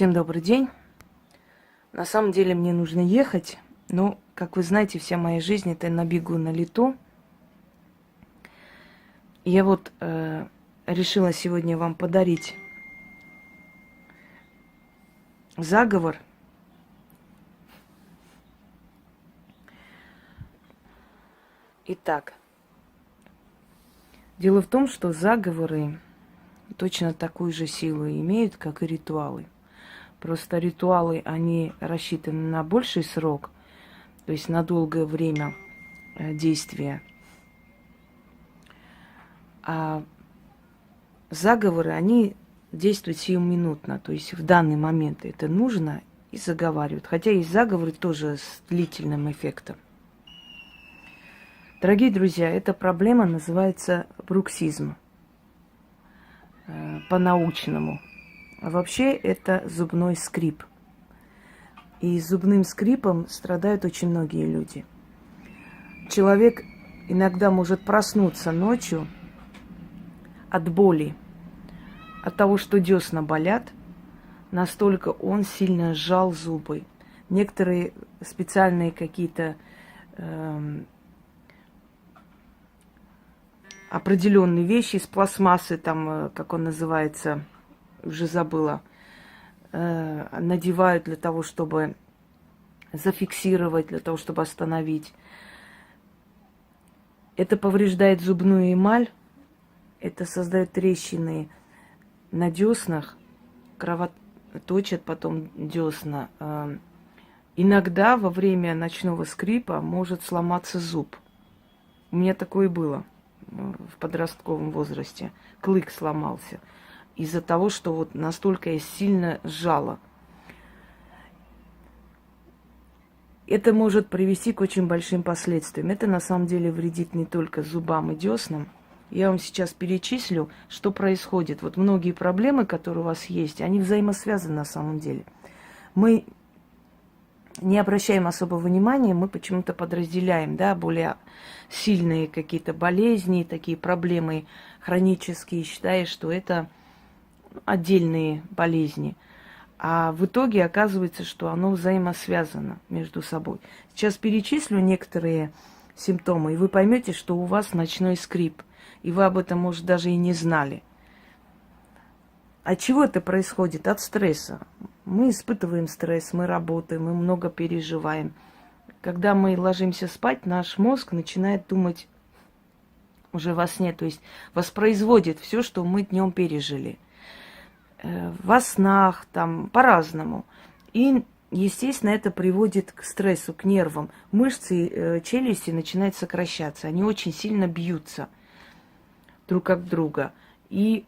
Всем добрый день. На самом деле мне нужно ехать, но, как вы знаете, вся моя жизнь это на бегу, на лету. И я вот решила сегодня вам подарить заговор. Итак, дело в том, что заговоры точно такую же силу имеют, как и ритуалы. Просто ритуалы, они рассчитаны на больший срок, то есть на долгое время действия. А заговоры, они действуют сиюминутно, то есть в данный момент это нужно и заговаривают. Хотя есть заговоры тоже с длительным эффектом. Дорогие друзья, эта проблема называется бруксизм по-научному. А вообще это зубной скрип. И зубным скрипом страдают очень многие люди. Человек иногда может проснуться ночью от боли, от того, что десна болят, настолько он сильно сжал зубы. Некоторые специальные какие-то определенные вещи из пластмассы, там, как он называется, уже забыла, надевают для того, чтобы зафиксировать, для того, чтобы остановить. Это повреждает зубную эмаль, это создает трещины на деснах, кровоточат потом десна. Иногда во время ночного скрипа может сломаться зуб. У меня такое было в подростковом возрасте. Клык сломался из-за того, что вот настолько я сильно сжала. Это может привести к очень большим последствиям. Это на самом деле вредит не только зубам и деснам. Я вам сейчас перечислю, что происходит. Вот многие проблемы, которые у вас есть, они взаимосвязаны на самом деле. Мы не обращаем особого внимания, мы почему-то подразделяем, да, более сильные какие-то болезни, такие проблемы хронические, считая, что это отдельные болезни. А в итоге оказывается, что оно взаимосвязано между собой. Сейчас перечислю некоторые симптомы, и вы поймете, что у вас ночной скрип. И вы об этом, может, даже и не знали. От чего это происходит? От стресса. Мы испытываем стресс, мы работаем, мы много переживаем. Когда мы ложимся спать, наш мозг начинает думать уже во сне, то есть воспроизводит все, что мы днем пережили. Во снах, там, по-разному. И, естественно, это приводит к стрессу, к нервам. Мышцы челюсти начинают сокращаться. Они очень сильно бьются друг об друга. И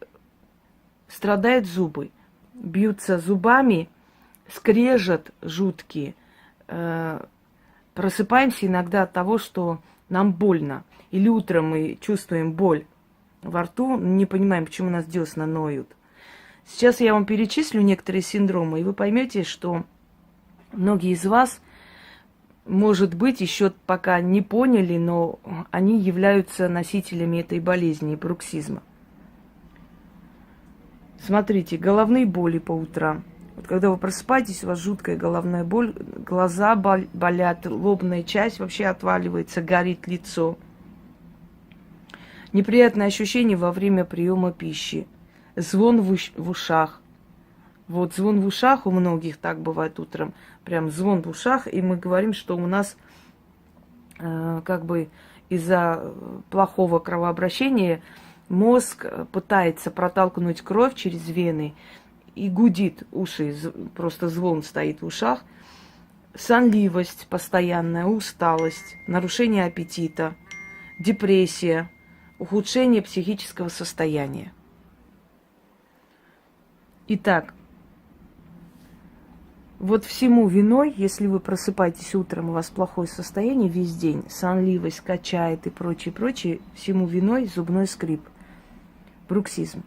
страдают зубы. Бьются зубами, скрежет жуткие. Просыпаемся иногда от того, что нам больно. Или утром мы чувствуем боль во рту, не понимаем, почему у нас десна ноют. Сейчас я вам перечислю некоторые синдромы, и вы поймете, что многие из вас, может быть, еще пока не поняли, но они являются носителями этой болезни, бруксизма. Смотрите, головные боли по утрам. Вот когда вы просыпаетесь, у вас жуткая головная боль, глаза болят, лобная часть вообще отваливается, горит лицо. Неприятное ощущение во время приема пищи. Звон в ушах. Вот звон в ушах у многих так бывает утром. Прям звон в ушах, и мы говорим, что у нас как бы из-за плохого кровообращения мозг пытается протолкнуть кровь через вены и гудит уши, просто звон стоит в ушах. Сонливость постоянная, усталость, нарушение аппетита, депрессия, ухудшение психического состояния. Итак, вот всему виной, если вы просыпаетесь утром, у вас плохое состояние весь день, сонливость качает и прочее, прочее, всему виной зубной скрип, бруксизм.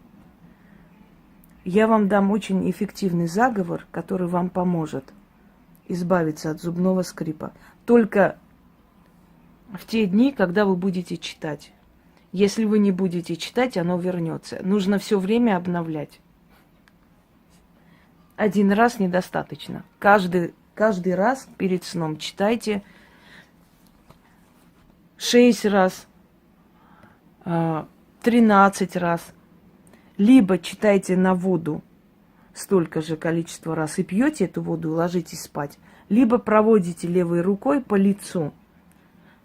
Я вам дам очень эффективный заговор, который вам поможет избавиться от зубного скрипа. Только в те дни, когда вы будете читать. Если вы не будете читать, оно вернется. Нужно все время обновлять. Один раз недостаточно. Каждый раз перед сном читайте 6 раз, 13 раз. Либо читайте на воду столько же количество раз и пьете эту воду и ложитесь спать. Либо проводите левой рукой по лицу.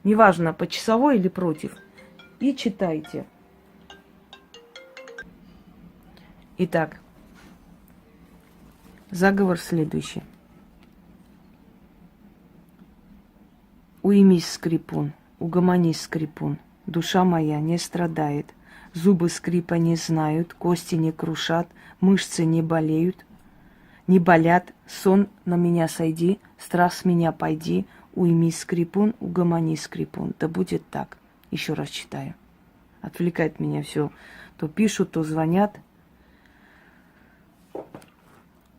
Неважно, по часовой или против. И читайте. Итак, заговор следующий. Уймись, скрипун, угомонись, скрипун. Душа моя не страдает. Зубы скрипа не знают, кости не крушат, мышцы не болеют, не болят. Сон на меня сойди, страх с меня пойди. Уймись, скрипун, угомонись, скрипун. Да будет так. Еще раз читаю. Отвлекает меня все. То пишут, то звонят.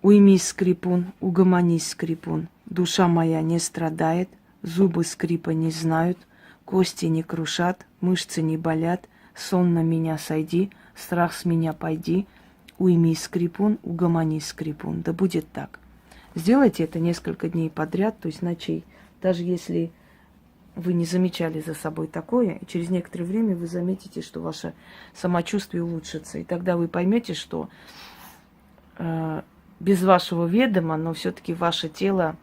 Уймись, скрипун, угомонись, скрипун. Душа моя не страдает, зубы скрипа не знают, кости не крушат, мышцы не болят. Сон на меня сойди, страх с меня пойди. Уймись, скрипун, угомонись, скрипун. Да будет так. Сделайте это несколько дней подряд, то есть ночей. Даже если вы не замечали за собой такое, и через некоторое время вы заметите, что ваше самочувствие улучшится. И тогда вы поймете, что без вашего ведома, но все-таки ваше тело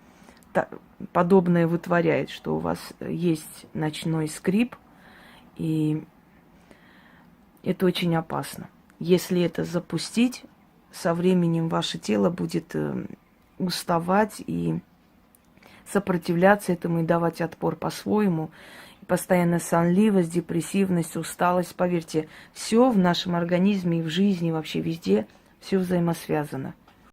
подобное вытворяет, что у вас есть ночной скрип, и это очень опасно. Если это запустить, со временем ваше тело будет уставать и сопротивляться этому и давать отпор по-своему. И постоянная сонливость, депрессивность, усталость. Поверьте, все в нашем организме и в жизни, вообще везде, все взаимосвязано.